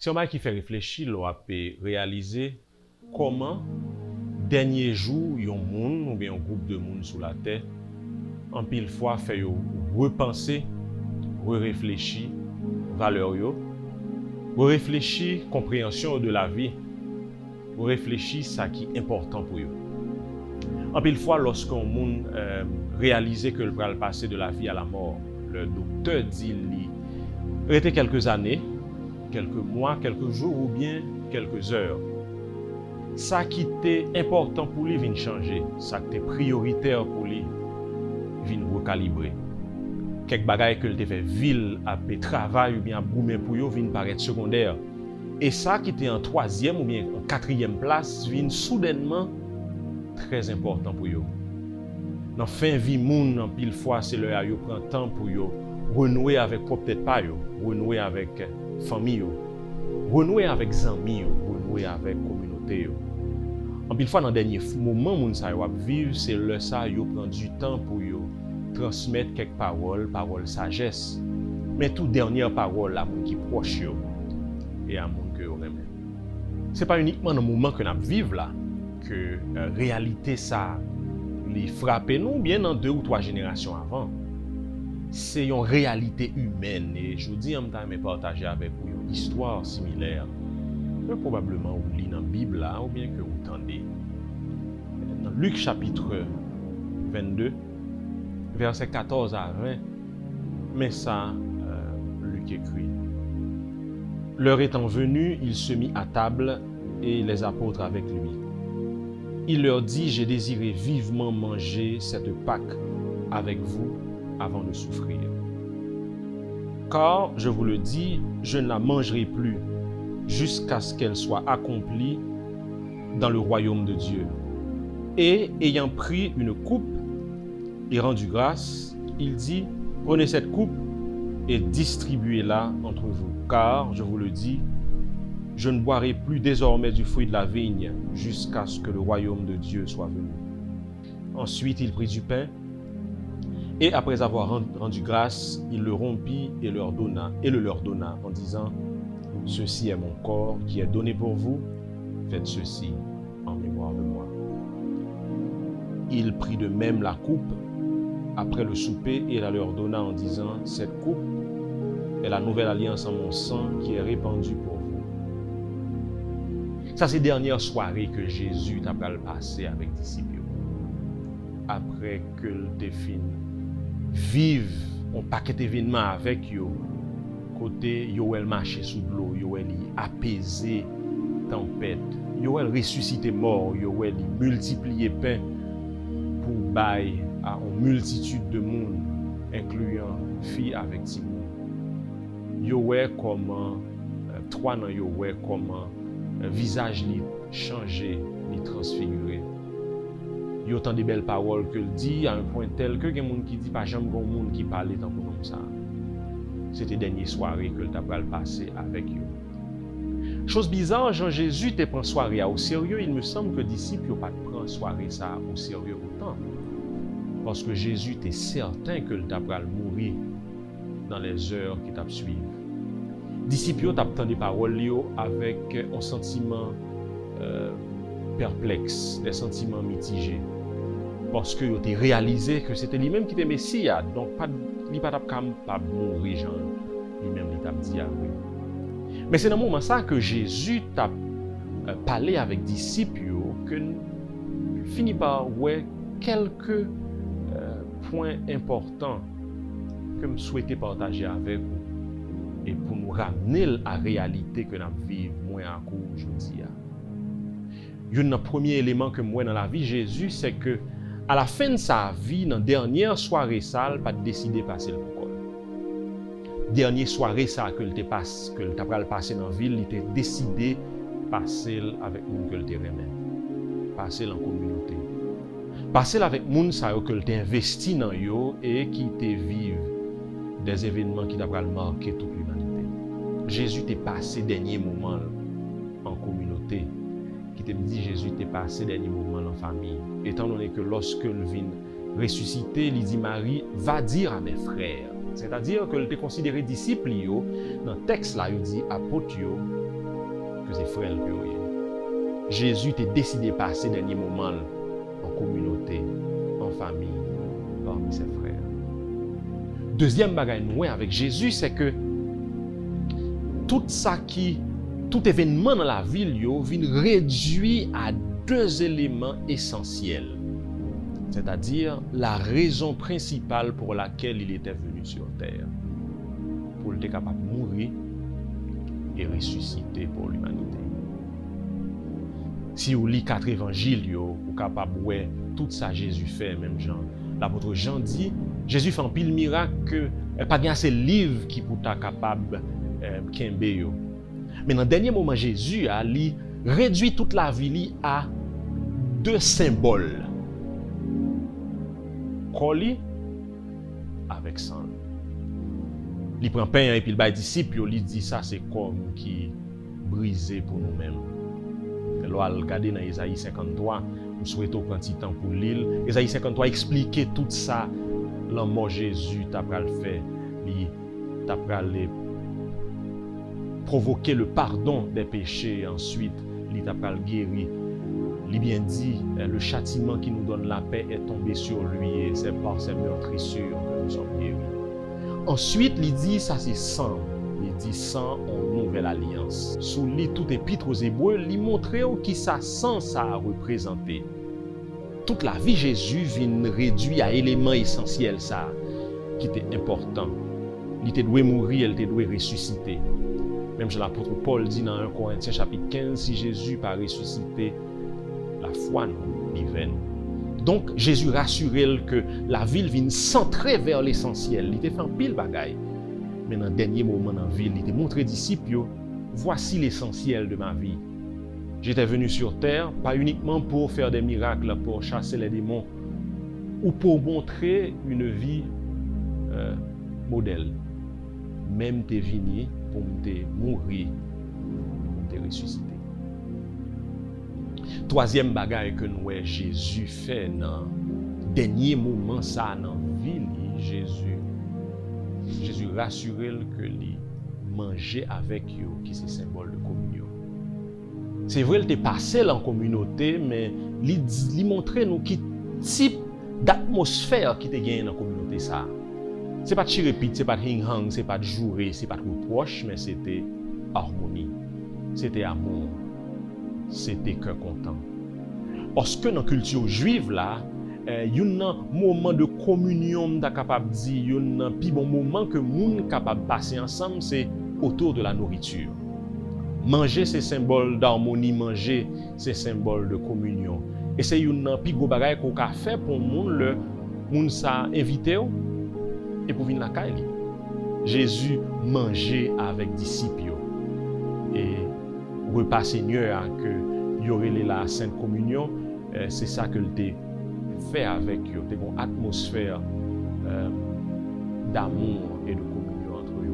C'est un bail qui fait réfléchir, l'on a réaliser comment, dernier jour, il y a un monde ou bien un groupe de monde sur la terre, en pile fois, fait repenser, réfléchir, valeur, réfléchir, compréhension de la vie, réfléchir ce qui est important pour eux. En pile fois, lorsqu'un monde réalise que le bras passer de la vie à la mort, le docteur dit il était quelques années, quelques mois, quelques jours ou bien quelques heures. Ça qui était important pour lui vient changer, ça qui était prioritaire pour lui vient recalibrer. Quelques bagailles que il fait ville à travail ou bien à boumer pour lui vient paraître secondaire. Et ça qui était en troisième ou bien en quatrième place vient soudainement très important pour lui. Dans fin vie moun en pile fois c'est le yo prend temps pour yo renouer avec peut-être pas yo, renouer avec famille yo, renouer avec amis yo, renouer avec communauté yo. En pile fois dans dernier moment moun sa yo vivre c'est le ça yo prend du temps pour yo transmettre quelques paroles sagesse. Mais tout dernière parole à moun qui proche yo et à moun que yo aime. C'est pas uniquement dans le moment que nous vivons là que réalité ça les frapper nous bien dans 2 ou 3 générations avant. C'est une réalité humaine et je vous dis en même temps partager avec vous une histoire similaire que probablement vous lisez dans la Bible là ou bien que vous entendez. Dans Luc chapitre 22 verset 14 à 20, mais ça Luc écrit. L'heure étant venue, il se mit à table et les apôtres avec lui. Il leur dit, j'ai désiré vivement manger cette Pâque avec vous avant de souffrir. Car, je vous le dis, je ne la mangerai plus jusqu'à ce qu'elle soit accomplie dans le royaume de Dieu. Et, ayant pris une coupe et rendu grâce, il dit, prenez cette coupe et distribuez-la entre vous. Car, je vous le dis, je ne boirai plus désormais du fruit de la vigne jusqu'à ce que le royaume de Dieu soit venu. Ensuite, il prit du pain et après avoir rendu grâce, il le rompit et le leur donna en disant, ceci est mon corps qui est donné pour vous, faites ceci en mémoire de moi. Il prit de même la coupe après le souper et la leur donna en disant, cette coupe est la nouvelle alliance en mon sang qui est répandue pour vous. Ça, c'est la dernière soirée que Jésus t'a passé avec les disciples. Après que le fini, vive un paquet d'événements avec eux. Côté, Yoel marché sous l'eau, Yoel apaisé tempête, Yoel ressuscité mort, Yoel multiplié pain pour bail à une multitude de monde, incluant filles avec Timon. Yoel comment, 3 ans, Yoel comment, visage li changé, li transfiguré. Il y a autant de belles paroles que le dit à un point tel que il y a des gens qui disent pas jamais grand monde qui parlait tant comme ça. C'était dernière soirée que le tabral passé avec eux. Chose bizarre, Jean-Jésus te prend soirée au sérieux, il me semble que les disciples n'ont pas pris soirée ça au sérieux autant. Parce que Jésus était certain que le tabral mourir dans les heures qui t'ont suivi. Disciples ont entendu des paroles avec un sentiment perplexe, des sentiments mitigés. Parce qu'ils ont réalisé que c'était lui-même qui était Messie, donc il n'est pas capable de mourir, Jean. Lui-même, il t'a dit à lui. Mais c'est dans ce moment ça que Jésus t'a parlé avec les disciples que finit par ouais, quelques points importants que je souhaitais partager avec vous. Et pour nous ramener à la réalité que nous vivons moins à cause aujourd'hui. Un premier élément que moi dans la vie Jésus, c'est que à la fin de sa vie, dans la dernière soirée sale, pas décidé de passer le col. Dernière soirée ça que le t'a passé dans la ville, il était décidé de passer avec nous que le remet. Passer en communauté. Passer avec nous ça que le investi dans yo et qui te vive des événements qui t'a marqué toute l'humanité. Jésus t'est passé dernier moment en communauté. Qui te dit Jésus t'est passé dernier moment en famille. Étant donné que lorsque le vient ressuscité, il dit Marie, va dire à mes frères. C'est-à-dire que le t'est considéré disciple dans le texte là, il dit apôtre que c'est frère que rien. Jésus t'a décidé de passer dernier moment en communauté, en famille, parmi ses frères. Deuxième bagage nous avec Jésus, c'est que tout événement dans la ville vient réduit à deux éléments essentiels. C'est-à-dire la raison principale pour laquelle il était venu sur terre. Pour être capable de mourir et ressusciter pour l'humanité. Si vous lisez 4 évangiles, vous êtes capable de voir tout ça Jésus fait, même Jean. L'apôtre Jean dit, Jésus fait un pile miracle que pas assez de livres qui pour être capable de kembe. Mais dans le dernier moment, Jésus a réduit toute la vie à 2 symboles. Colis avec sang. Il prend pain et puis il bat disciple, il dit ça c'est comme qui brisé pour nous-mêmes. Là, regardez dans Isaïe 53, nous souhaitons prendre un petit temps pour l'île. Isaïe 53 explique tout ça, l'amour Jésus t'a pral fait, t'a pral provoquer le pardon des péchés, ensuite il t'a pral guéri. Il bien dit, le châtiment qui nous donne la paix est tombé sur lui et c'est par ses meurtrissures que nous sommes guéris. Ensuite, il dit, ça c'est sang. Il dit sang en nouvelle alliance. Sous lui, tout épître aux Hébreux, il montrait qui ça sang ça a représenté. Toute la vie Jésus vient réduit à éléments essentiels ça, qui était important. Il était doué mourir, il était doué ressusciter. Même chez l'apôtre Paul dit dans 1 Corinthiens chapitre 15, si Jésus pas ressuscité, la foi nous divine. Donc Jésus rassurait que la ville vient centrer vers l'essentiel. Il était fait un pile bagaille. Mais dans le dernier moment dans la ville, il était montré aux disciples, voici l'essentiel de ma vie. J'étais venu sur terre, pas uniquement pour faire des miracles, pour chasser les démons, ou pour montrer une vie modèle. Même t'es venu pour te mourir, pour te ressusciter. Troisième bagaille que nous Jésus fait dans le dernier moment ça dans la vie, Jésus rassurait que lui manger avec eux, qui c'est symbole de communion. C'est vrai, il était passé en communauté, mais il montrait nous qui type d'atmosphère qui était gagné dans la communauté ça. C'est pas de chirépite, c'est pas de hing-hang, c'est pas de jouer, c'est pas de reproche, mais c'était harmonie, c'était amour, c'était cœur content. Parce que dans la culture juive là, il y a un moment de communion, capable de dire, il y a un plus bon moment que monde capable de passer ensemble, c'est autour de la nourriture. Manger, c'est symbole d'harmonie, manger, c'est symbole de communion. Et c'est un plus gros bagage qu'on a fait pour le monde ça invité et pour venir la caille. Jésus mangeait avec disciples et repas Seigneur que y aurait la Sainte Communion, c'est ça que le fait avec eux, une atmosphère d'amour et de communion entre eux.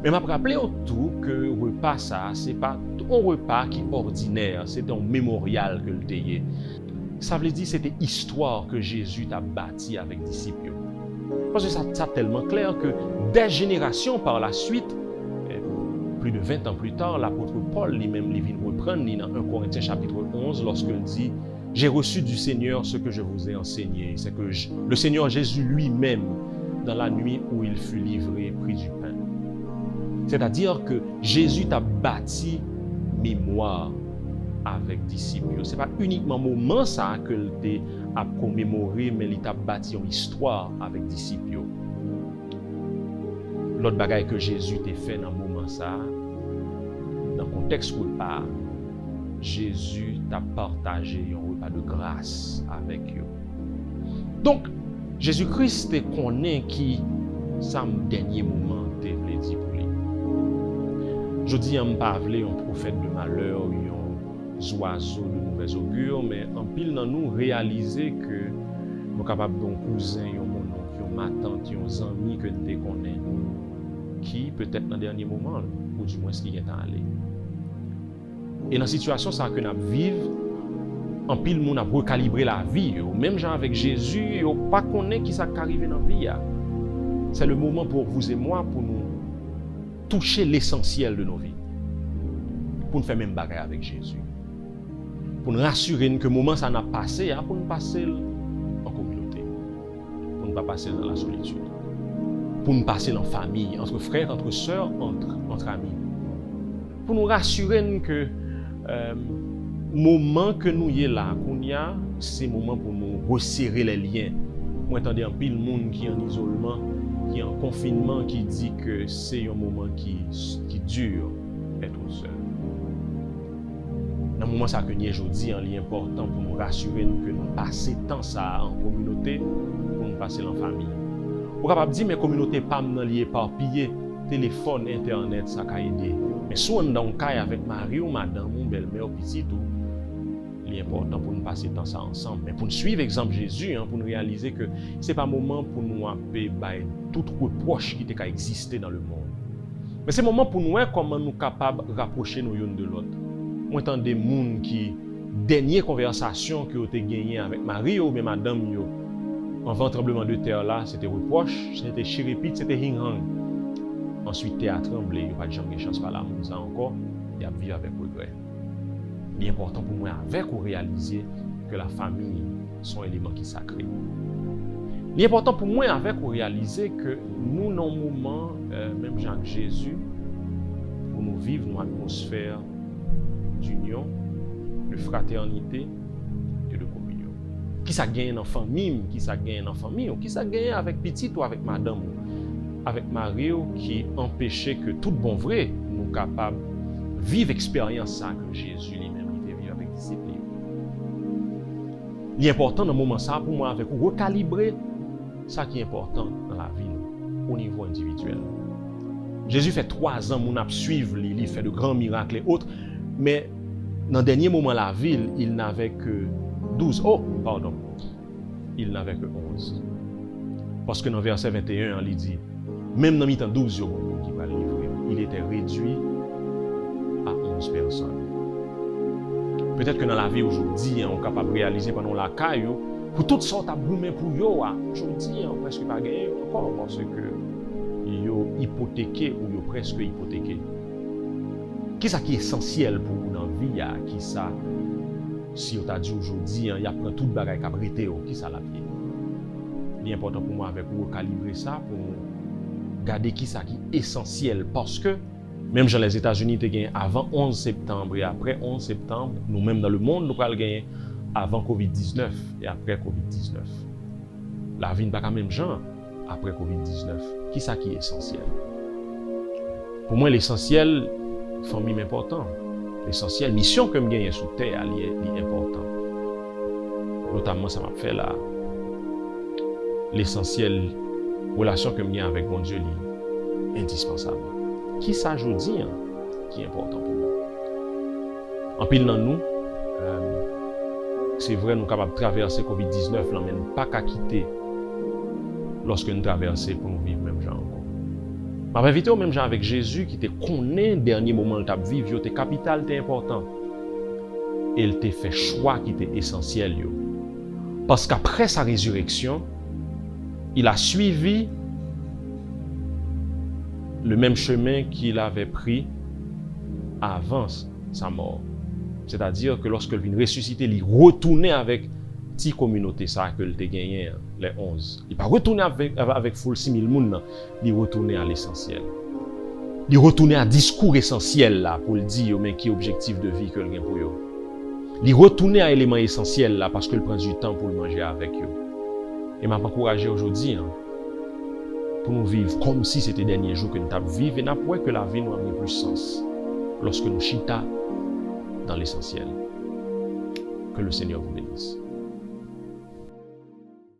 Mais je me rappelle tout que le repas, ça, c'est pas un repas qui est ordinaire, c'est un mémorial que le tayé. Ça veut dire que c'était histoire que Jésus a bâti avec les disciples. Parce que ça est tellement clair que des générations par la suite, plus de 20 ans plus tard, l'apôtre Paul lui-même vient reprendre dans 1 Corinthiens chapitre 11 lorsqu'il dit « J'ai reçu du Seigneur ce que je vous ai enseigné. » C'est que le Seigneur Jésus lui-même, dans la nuit où il fut livré, prit du pain. C'est-à-dire que Jésus t'a bâti mémoire avec disciples. Ce n'est pas uniquement moment ça que il a commémoré, mais il t'a bâti une histoire avec disciples. L'autre bagaille que Jésus t'a fait dans le moment ça, dans le contexte repas, Jésus t'a partagé un repas de grâce avec eux. Donc, Jésus-Christ te connaît qui, ça me dernier moment, te voulait dire pour lui. Je dis, on ne pas un prophète de malheur, un oiseau de mauvais augure, mais en pile dans nous réaliser que nous sommes capables d'un cousin, un mon oncle, ma tante, un ami que nous connaissons, qui peut-être dans le dernier moment, ou du moins ce qui est allé. Et dans la situation ça que nous vivons, en pile nous avons recalibré la vie, même gens avec Jésus, nous ne connaissons pas qui ça arrive dans la vie. C'est le moment pour vous et moi pour nous toucher l'essentiel de nos vies. pour nous faire même bagarre avec Jésus. Pour nous rassurer que le moment ça n'a passé, pour nous passer en communauté. Pour ne pas passer dans la solitude. Pour nous passer en famille, entre frères, entre sœurs, entre amis. Pour nous rassurer que moment que nous y est là, c'est moment pour nous resserrer les liens. Moi, attendez un pile monde qui est en isolement, qui est en confinement, qui dit que c'est un moment qui dure être seul. Dans le moment ça que nous aujourd'hui, il est important pour nous rassurer que nous passons temps ça en communauté, pour nous passer en famille. Vous êtes capable de dire mais communauté pas liée éparpillée, téléphone, internet, ça a aidé. Mais si on est dans un cas avec Marie ou madame ou belle-mère ou petit tout, il est important pour nous passer temps ça ensemble. Mais pour nous suivre l'exemple de Jésus, pour nous réaliser que ce n'est pas le moment pour nous appeler tout reproche qui existait dans le monde. Mais c'est le moment pour nous voir comment nous sommes capables de rapprocher nous l'un de l'autre. Moi, j'entends des gens qui, dernière conversation que vous avez gagnée avec Marie ou madame, avant le tremblement de terre là, c'était reproche, c'était chirépite, c'était hing-hang. Ensuite, il a tremblé, il n'y a pas de jamais chance par l'amour, ça encore, il a vécu avec regret. Il est important pour moi avec ou réaliser que la famille sont un élément qui est sacré. Il est important pour moi avec ou réaliser que nous, dans le moment, même Jacques Jésus, pour nous vivre une atmosphère d'union, de fraternité et de communion. Qui ça gagne en famille, qui ça gagne en famille, ou qui ça gagne avec petit ou avec madame, avec Marie, qui empêchait que tout bon vrai nous capables de vivre l'expérience ça que Jésus lui-même était vivre avec les disciples. Il est important dans le moment ça pour moi avec recalibrer ça qui est important dans la vie au niveau individuel. Jésus fait 3 ans mon suivre, il fait de grands miracles et autres, mais dans le dernier moment de la vie, il n'avait que 12. Il n'avait que 11. Parce que dans le verset 21, il dit, même dans le temps 12 jours qui va le livrer, il était réduit à 11 personnes. Peut-être que dans la vie aujourd'hui, on est capable de réaliser pendant la caille, pour toutes sortes de boumets pour yo, aujourd'hui, on presque pas gagné encore parce que yo hypothéqué ou yo presque hypothéqué. Qu'est-ce qui est essentiel pour vous dans la vie? Qui ça, si on t'a dit aujourd'hui, il y a pris toute bagaille qui a brité, qui ça la vie? Il est important pour moi avec vous recalibrer ça, pour garder qui ça qui est essentiel parce que même dans les États-Unis, tu gagné avant 11 septembre et après 11 septembre, nous-mêmes dans le monde, nous allons gagner avant Covid-19 et après Covid-19. La vie n'est pas quand même genre après Covid-19. Qui ça qui est essentiel? Pour moi, l'essentiel, famille est important. L'essentiel, mission que je gagne sous terre, est important. Notamment, ça m'a fait là. L'essentiel, relation que je gagne avec mon Dieu, est indispensable. Qui ça je dis, qui est important pour moi? En pile dans nous, c'est vrai, nous sommes capables de traverser Covid-19, mais nous ne pas qu'à quitter lorsque nous traversons pour nous vivre même genre encore. Je vais inviter au même genre avec Jésus qui te connaît le dernier moment de ta vie, tes capital t'es important. Et il t'a fait choix qui était essentiel. Parce qu'après sa résurrection, il a suivi le même chemin qu'il avait pris avant sa mort. C'est-à-dire que lorsqu'il vient ressusciter, il retournait avec petite communauté ça que il a gagné, les 11. Il n'est pas retourné avec full 6000 personnes, il retournait à l'essentiel. Il retournait à discours essentiel là pour le dire mais qui est objectif de vie que il a pour eux. Il retournait à éléments essentiels là parce qu'il prend du temps pour le manger avec eux. Et m'a encouragé aujourd'hui pour nous vivre comme si c'était le dernier jour que nous avons vécu et n'apprendre que la vie nous a mis plus sens lorsque nous chita dans l'essentiel. Que le Seigneur vous bénisse.